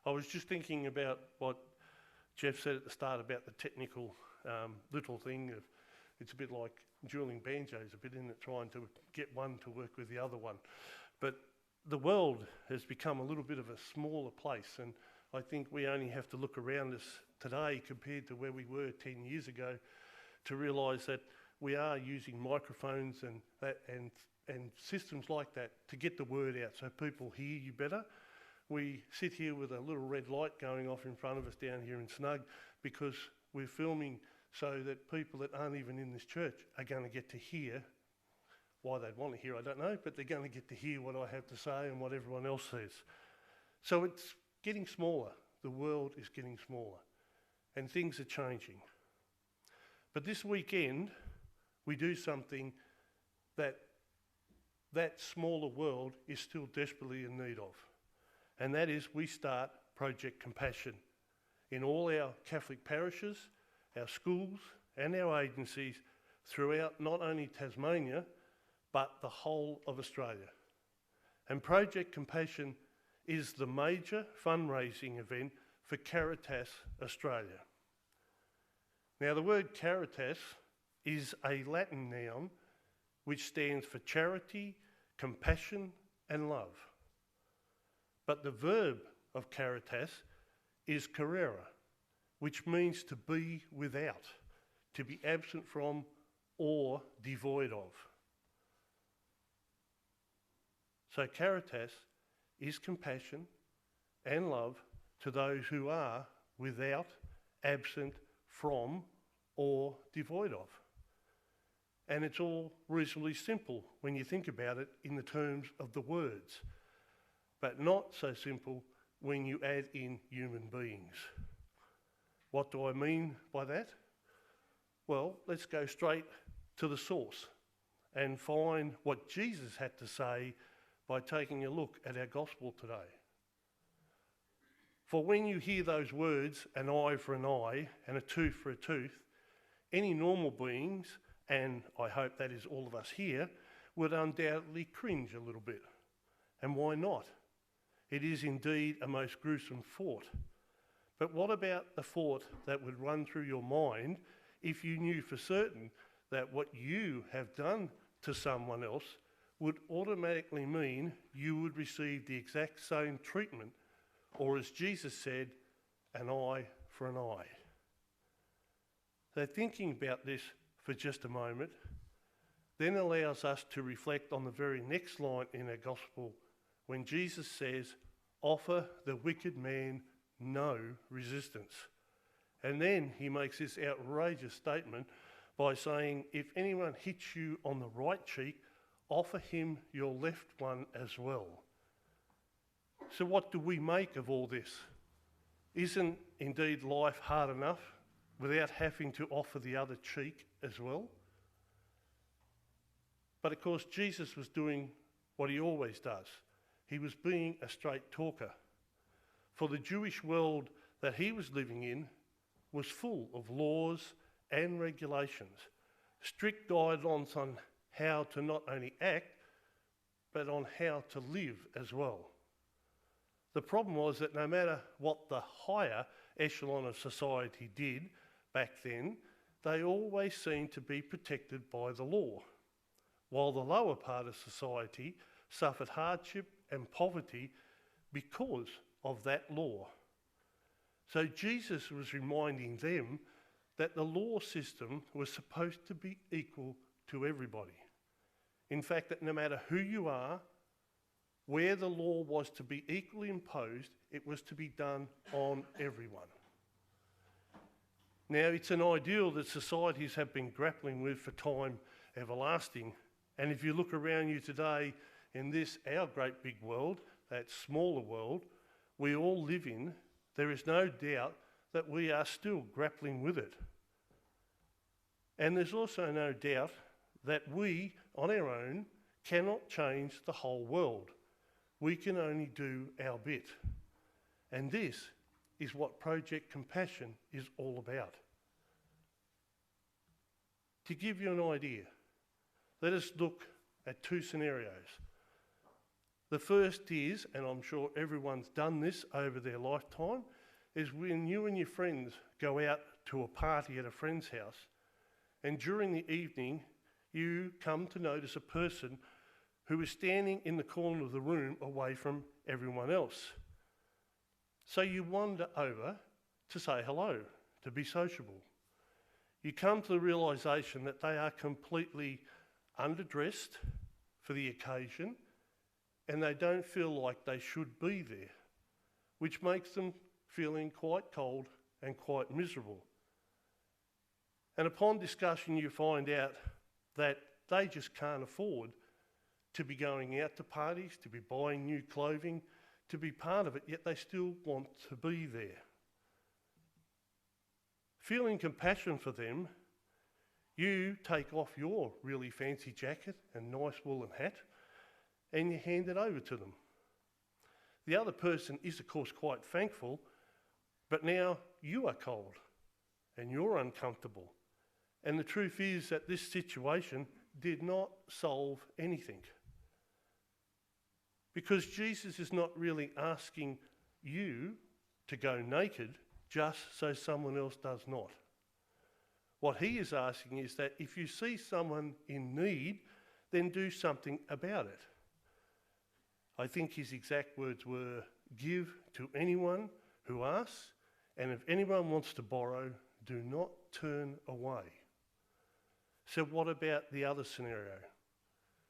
I was just thinking about what Jeff said at the start about the technical little thing of, it's a bit like dueling banjos, a bit in it, trying to get one to work with the other one. But the world has become a little bit of a smaller place, and I think we only have to look around us today compared to where we were 10 years ago to realise that we are using microphones and systems like that to get the word out so people hear you better. We sit here with a little red light going off in front of us down here in Snug because we're filming so that people that aren't even in this church are going to get to hear. Why they'd want to hear, I don't know, but they're going to get to hear what I have to say and what everyone else says. So it's getting smaller. The world is getting smaller and things are changing. But this weekend, we do something that smaller world is still desperately in need of. And that is we start Project Compassion in all our Catholic parishes, our schools and our agencies throughout not only Tasmania, but the whole of Australia. And Project Compassion is the major fundraising event for Caritas Australia. Now the word Caritas is a Latin noun which stands for charity, compassion and love. But the verb of caritas is carere, which means to be without, to be absent from or devoid of. So caritas is compassion and love to those who are without, absent from or devoid of. And it's all reasonably simple when you think about it in the terms of the words, but not so simple when you add in human beings. What do I mean by that? Well, let's go straight to the source and find what Jesus had to say by taking a look at our gospel today. For when you hear those words, an eye for an eye and a tooth for a tooth, any normal beings, and I hope that is all of us here, would undoubtedly cringe a little bit. And why not? It is indeed a most gruesome thought. But what about the thought that would run through your mind if you knew for certain that what you have done to someone else would automatically mean you would receive the exact same treatment, or as Jesus said, an eye for an eye? So thinking about this for just a moment then allows us to reflect on the very next line in our gospel when Jesus says, offer the wicked man no resistance. And then he makes this outrageous statement by saying, if anyone hits you on the right cheek, offer him your left one as well. So what do we make of all this? Isn't indeed life hard enough without having to offer the other cheek as well? But of course, Jesus was doing what he always does. He was being a straight talker. For the Jewish world that he was living in was full of laws and regulations, strict guidelines on how to not only act, but on how to live as well. The problem was that no matter what the higher echelon of society did back then, they always seemed to be protected by the law, while the lower part of society suffered hardship and poverty because of that law. So Jesus was reminding them that the law system was supposed to be equal to everybody. In fact, that no matter who you are, where the law was to be equally imposed, it was to be done on everyone. Now, it's an ideal that societies have been grappling with for time everlasting. And if you look around you today in this, our great big world, that smaller world we all live in, there is no doubt that we are still grappling with it. And there's also no doubt that we, on our own, cannot change the whole world. We can only do our bit. And this is what Project Compassion is all about. To give you an idea, let us look at two scenarios. The first is, and I'm sure everyone's done this over their lifetime, is when you and your friends go out to a party at a friend's house, and during the evening you come to notice a person who is standing in the corner of the room away from everyone else. So you wander over to say hello, to be sociable. You come to the realisation that they are completely underdressed for the occasion and they don't feel like they should be there, which makes them feeling quite cold and quite miserable. And upon discussion, you find out that they just can't afford to be going out to parties, to be buying new clothing, to be part of it, yet they still want to be there. Feeling compassion for them, you take off your really fancy jacket and nice woolen hat and you hand it over to them. The other person is, of course, quite thankful, but now you are cold and you're uncomfortable. And the truth is that this situation did not solve anything. Because Jesus is not really asking you to go naked just so someone else does not. What he is asking is that if you see someone in need, then do something about it. I think his exact words were, give to anyone who asks, and if anyone wants to borrow, do not turn away. So what about the other scenario,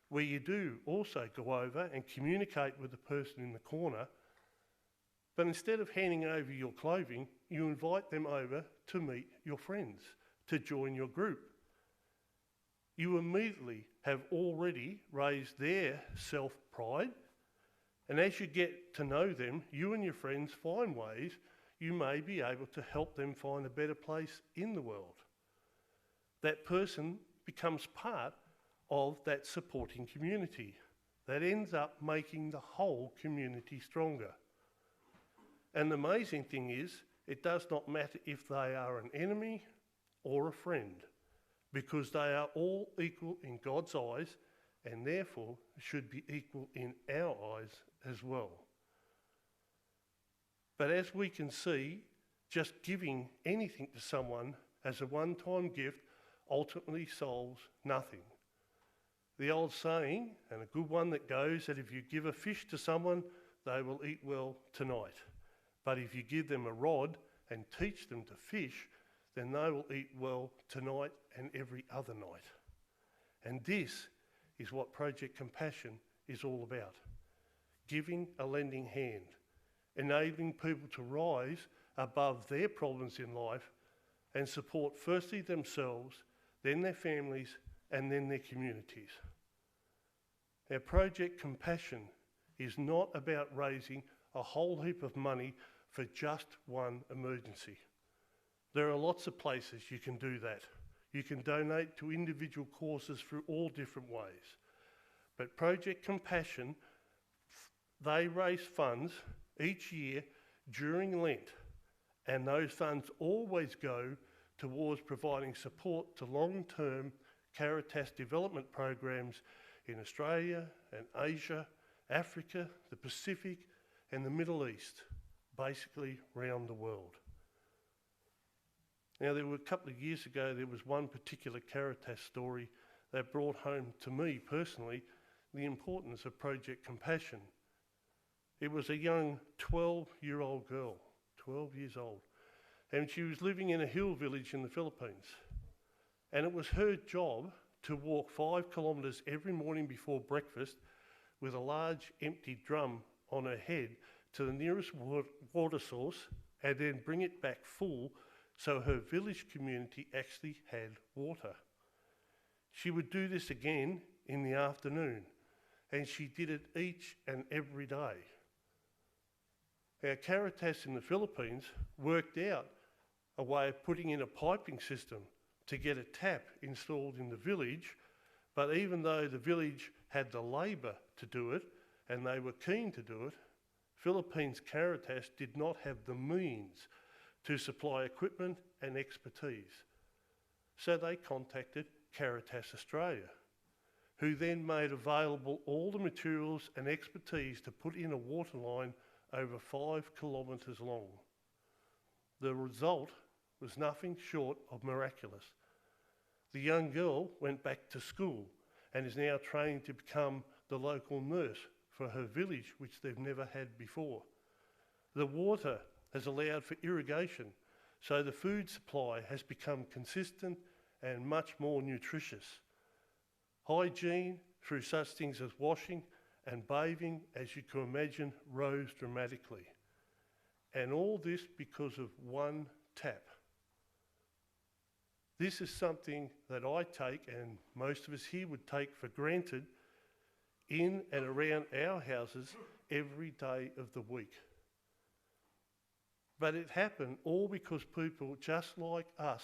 where you do also go over and communicate with the person in the corner, but instead of handing over your clothing, you invite them over to meet your friends, to join your group. You immediately have already raised their self-pride, and as you get to know them, you and your friends find ways you may be able to help them find a better place in the world. That person becomes part of that supporting community that ends up making the whole community stronger. And the amazing thing is, it does not matter if they are an enemy or a friend, because they are all equal in God's eyes and therefore should be equal in our eyes as well. But as we can see, just giving anything to someone as a one-time gift ultimately solves nothing. The old saying, and a good one that goes, that if you give a fish to someone, they will eat well tonight. But if you give them a rod and teach them to fish, then they will eat well tonight and every other night. And this is what Project Compassion is all about. Giving a lending hand, enabling people to rise above their problems in life and support firstly themselves, then their families, and then their communities. Our Project Compassion is not about raising a whole heap of money for just one emergency. There are lots of places you can do that. You can donate to individual causes through all different ways. But Project Compassion, they raise funds each year during Lent, and those funds always go towards providing support to long-term Caritas development programs in Australia and Asia, Africa, the Pacific and the Middle East, basically around the world. Now, there were a couple of years ago, there was one particular Caritas story that brought home to me personally the importance of Project Compassion. It was a young 12-year-old girl, 12 years old, and she was living in a hill village in the Philippines. And it was her job to walk 5 kilometres every morning before breakfast with a large empty drum on her head to the nearest water source and then bring it back full so her village community actually had water. She would do this again in the afternoon, and she did it each and every day. Our Caritas in the Philippines worked out a way of putting in a piping system to get a tap installed in the village, but even though the village had the labour to do it and they were keen to do it, Philippines Caritas did not have the means to supply equipment and expertise. So they contacted Caritas Australia, who then made available all the materials and expertise to put in a water line over 5 kilometres long. The result was nothing short of miraculous. The young girl went back to school and is now training to become the local nurse for her village, which they've never had before. The water has allowed for irrigation, so the food supply has become consistent and much more nutritious. Hygiene, through such things as washing and bathing, as you can imagine, rose dramatically. And all this because of one tap. This is something that I take, and most of us here would take for granted, in and around our houses every day of the week. But it happened all because people just like us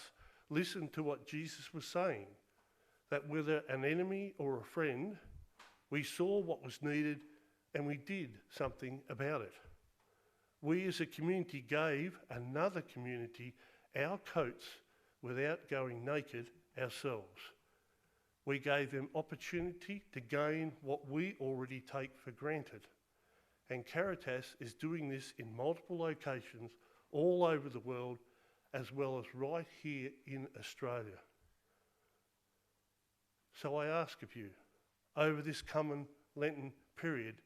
listened to what Jesus was saying, that whether an enemy or a friend, we saw what was needed and we did something about it. We as a community gave another community our coats without going naked ourselves. We gave them opportunity to gain what we already take for granted. And Caritas is doing this in multiple locations all over the world, as well as right here in Australia. So I ask of you, over this coming Lenten period,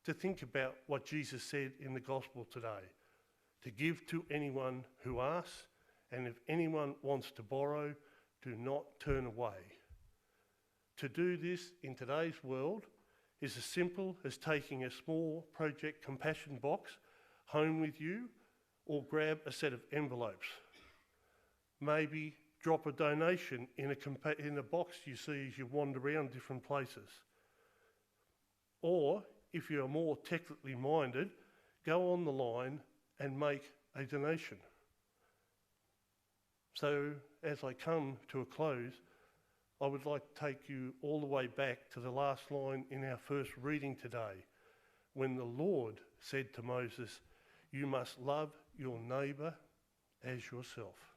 to think about what Jesus said in the Gospel today, to give to anyone who asks, and if anyone wants to borrow, do not turn away. To do this in today's world is as simple as taking a small project compassion box home with you, or grab a set of envelopes. Maybe drop a donation in a box you see as you wander around different places. Or, if you're more technically minded, go on the line and make a donation. So, as I come to a close, I would like to take you all the way back to the last line in our first reading today, when the Lord said to Moses, "You must love your neighbour as yourself."